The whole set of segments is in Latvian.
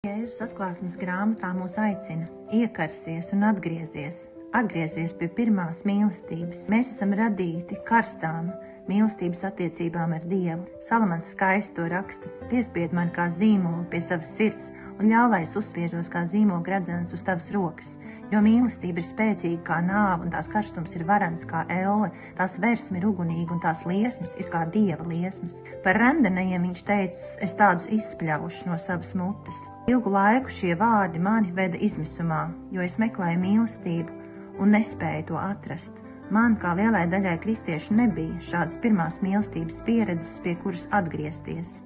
Jēzus atklāsmes grāmatā mūs aicina iekarsies un atgriezies pie pirmās mīlestības. Mēs esam radīti karstām mīlestības attiecībām ar Dievu. Salamans skaisti to raksta: piespied mani kā zīmolu pie savas sirds un ļauj, lai es uzspiežos kā zīmola gradzenes uz tavas rokas. Jo mīlestība ir spēcīga kā nāve, un tās karstums ir varants kā elle, tās versme ir ugunīga, un tās liesmas ir kā Dieva liesmas. Par remdenajiem viņš teica: es tādus izspļaušu no savas mutes. Ilgu laiku šie vārdi mani veda izmisumā, jo es meklēju mīlestību un nespēju to atrast. Man, kā lielai daļai kristiešu, nebija šādas pirmās mīlestības pieredzes, pie kuras atgriezties.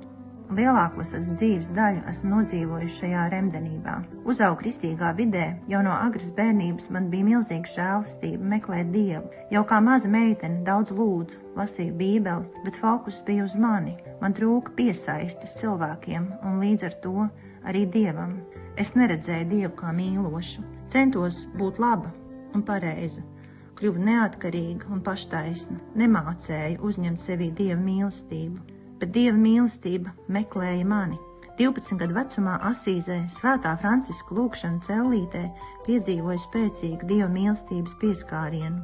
Lielāko savas dzīves daļu esmu nodzīvojuši šajā remdenībā. Uzaugu kristīgā vidē, jau no agras bērnības man bija milzīga žēlastība meklēt Dievu. Jau kā maza meitene daudz lūdzu, lasīju Bībeli, bet fokus bija uz mani. Man trūka piesaistes cilvēkiem un līdz ar to arī Dievam. Es neredzēju Dievu kā mīlošu. Centos būt laba un pareiza. Kļuvu neatkarīga un paštaisna. Nemācēju uzņemt sevī Dieva mīlestību, bet Dieva mīlestība meklēja mani. 12 gadu vecumā Asīzē, Svētā Franciska lūgšanu cellītē, piedzīvoju spēcīgu Dieva mīlestības pieskārienu.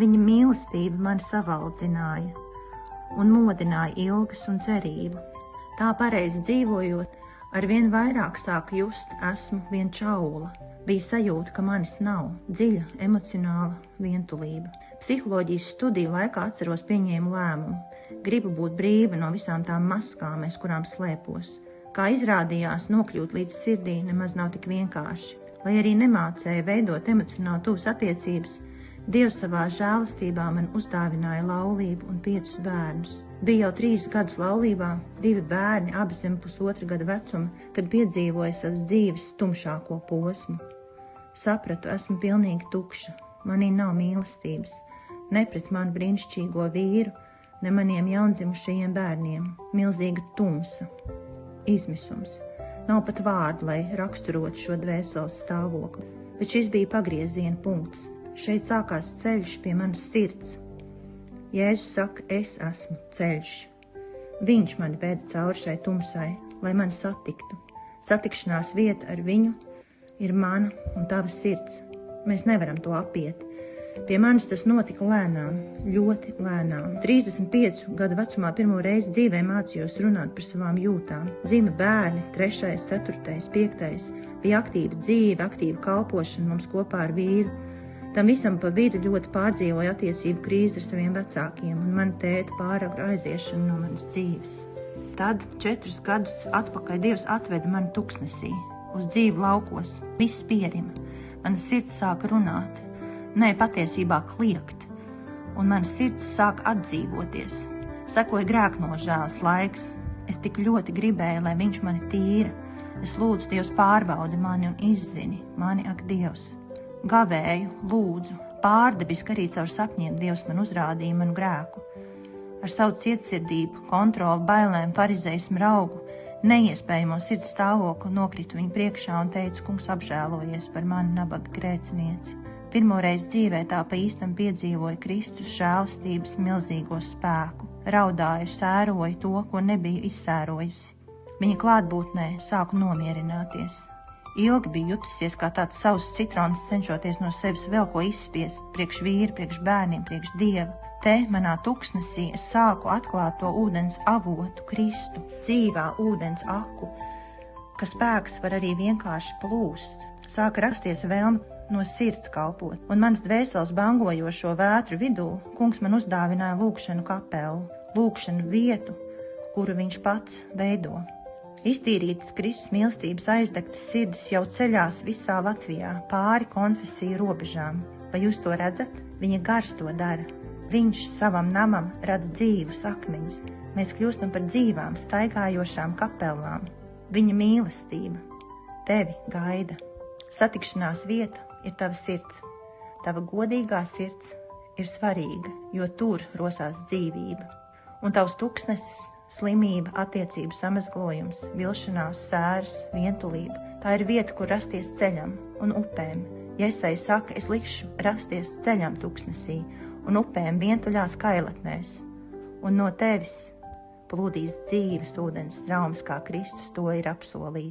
Viņa mīlestība mani savaldzināja un modināja ilgas un cerību. Tā pareizi dzīvojot, arvien vairāk sāku just, esmu vien čaula. Bija sajūta, ka manis nav, dziļa emocionāla vientulība. Psiholoģijas studiju laikā atceros pieņēmu lēmumu. Gribu būt brīva no visām tām maskām, aiz kurām slēpos. Kā izrādījās, nokļūt līdz sirdī nemaz nav tik vienkārši. Lai arī nemācēja veidot emocionāli tuvas attiecības, Dievs savā žēlastībā man uzdāvināja laulību un 5 bērnus. Bija jau 3 gadus laulībā, 2 bērni, abi zem 1,5 gada vecuma, kad piedzīvoju savas dzīves tumšāko posmu. Sapratu, esmu pilnīgi tukša, manī nav mīlestības, ne pret manu brīnišķīgo vīru, ne maniem jaundzimušajiem bērniem. Milzīga tumsa, izmisums. Nav pat vārdu, lai raksturotu šo dvēseles stāvokli, bet šis bija pagrieziena punkts. Šeit sākās ceļš pie manas sirds. Jēzus saka, es esmu ceļš. Viņš mani veda cauri šai tumsai, lai mani satiktu. Satikšanās vieta ar viņu ir mana un tava sirds. Mēs nevaram to apiet. Pie manis tas notika lēnām, ļoti lēnām. 35 gadu vecumā pirmo reizi dzīvē mācījos runāt par savām jūtām. Dzima bērni, 3., 4., 5. Bija aktīva dzīve, aktīva kalpošana mums kopā ar vīru. Tam visam pa vidu ļoti pārdzīvoja attiecību krīzi ar saviem vecākiem, un man tēta pāragru aiziešanu no manas dzīves. Tad 4 gadus atpakaļ Dievs atveda mani tuksnesī, uz dzīvi laukos, viss pierima. Mana sirds sāka runāt, ne patiesībā kliegt, un mana sirds sāka atdzīvoties. Sekoja grēknožēlas laiks, es tik ļoti gribēju, lai viņš mani tīra. Es lūdzu, Dievs pārbaudi mani un izzini mani, ak Dievs. Gavēju, lūdzu, pārdabiski arī caur sapņiem Dievs man uzrādīja manu grēku. Ar savu cietsirdību, kontroli, bailēm, farizejismu raugu, neiespējamo sirds stāvokli nokritu viņu priekšā un teicu, kungs, apžēlojies par mani nabaga grēcinieci. Pirmoreiz dzīvē tā pa īstam piedzīvoju Kristus žēlastības milzīgo spēku. Raudāju, sēroju to, ko nebiju izsērojusi. Viņa klātbūtnē sāku nomierināties. Ilgi biju jutusies kā tāds savs citrons, cenšoties no sevis vēl ko izspiest, priekš vīra, priekš bērniem, priekš Dieva. Te, manā tuksnesī, es sāku atklāt to ūdens avotu, Kristu, dzīvā ūdens aku, ka spēks var arī vienkārši plūst. Sāka rasties vēlme no sirds kalpot, un mans dvēseles bangojošo vētru vidū kungs man uzdāvināja lūgšanu kapelu, lūgšanu vietu, kuru viņš pats veido. Iztīrītas Kristus mīlestības aizdegtas sirdis jau ceļās visā Latvijā, pāri konfesiju robežām. Vai jūs to redzat? Viņa gars to dara. Viņš savam namam rada dzīvus akmeņus. Mēs kļūstam par dzīvām, staigājošām kapelām. Viņa mīlestība tevi gaida. Satikšanās vieta ir tava sirds. Tava godīgā sirds ir svarīga, jo tur rosās dzīvība. Un tavs tuksnesis, slimība, attiecību samazglojums, vilšanās, sēras, vientulība. Tā ir vieta, kur rasties ceļam un upēm. Jesaja saka, es likšu rasties ceļam tuksnesī un upēm vientuļās kailatnēs. Un no tevis plūdīs dzīves ūdens traumas, kā Kristus to ir apsolījis.